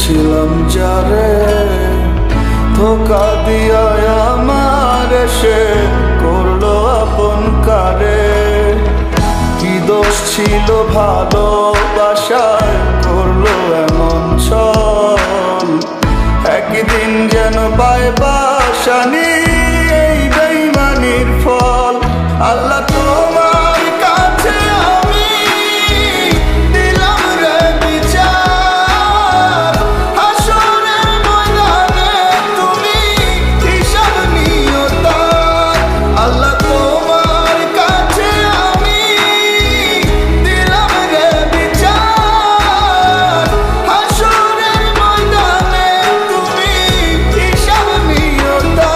চেয়েছিলাম যারে ধোঁকা দিয়া আমার সে করলো আপন কারে। কি দোষ ছিল ভালোবাসায় করলো এমন ছল, একদিন যেন পায় বাসানি এই বেইমানির ফল। আল্লাহ তোমার কাছে আমি দিলাম রে বিচার, হাসরের ময়দানে তুমি হিসাব নিও তার। আল্লাহ তোমার কাছে আমি দিলাম রে বিচার, হাসরের ময়দানে তুমি হিসাব নিও তার।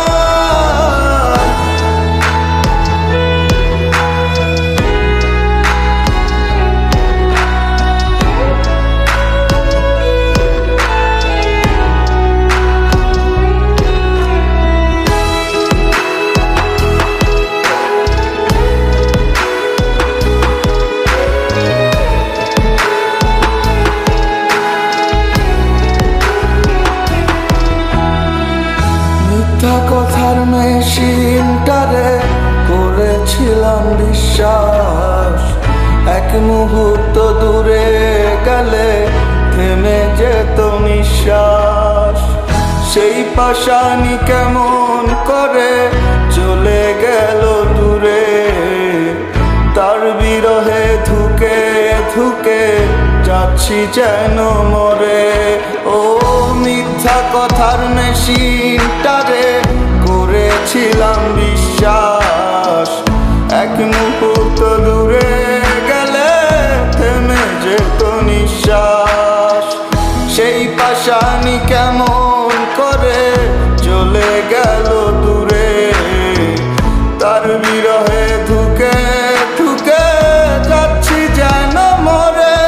মিথ্যা কথার মেশিনটারে করেছিলাম বিশ্বাস, এক মুহূর্ত দূরে গেলে থেমে যেত নিঃশ্বাস। সেই পাশানি কেমন করে চলে গেল দূরে, তার বিরহে ধুকে ধুকে যাচ্ছি যেন মরে। ও মিথ্যা কথার মেশিনটারে করেছিলাম বিশ্বাস, এক মুহূর্ত দূরে গেলে থেমে যেত নিঃশ্বাস। সেই পাশানি কেমন করে চলে গেল দূরে, তার বিরহে ধুকে ধুকে যাচ্ছি যেন মরে।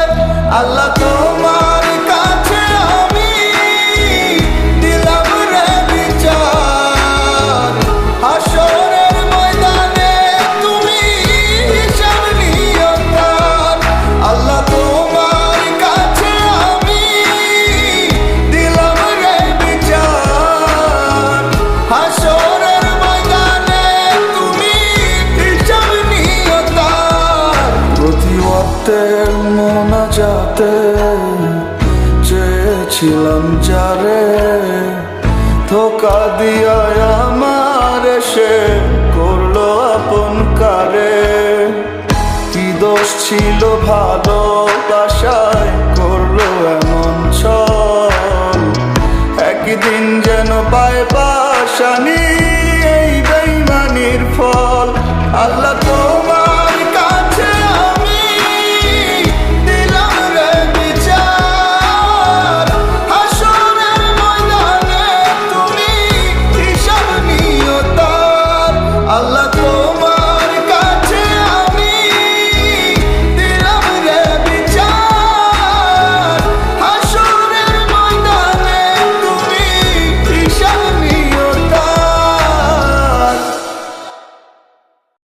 আল্লাহ তোমার কাছে আমি দিলাম রে বিচার, হাসরের ময়দানে তুমি হিসাব নিও তার। আল্লাহ তোমার কাছে আমি দিলাম রে বিচার, হাসরের ময়দানে তুমি হিসাব নিও তার। প্রতি ওয়াক্তের মোনাজাতে চেয়েছিলাম যারে ধোঁকা দিয়া আমার সে করলো আপন কারে। কি দোষ ছিল ভালোবাসায়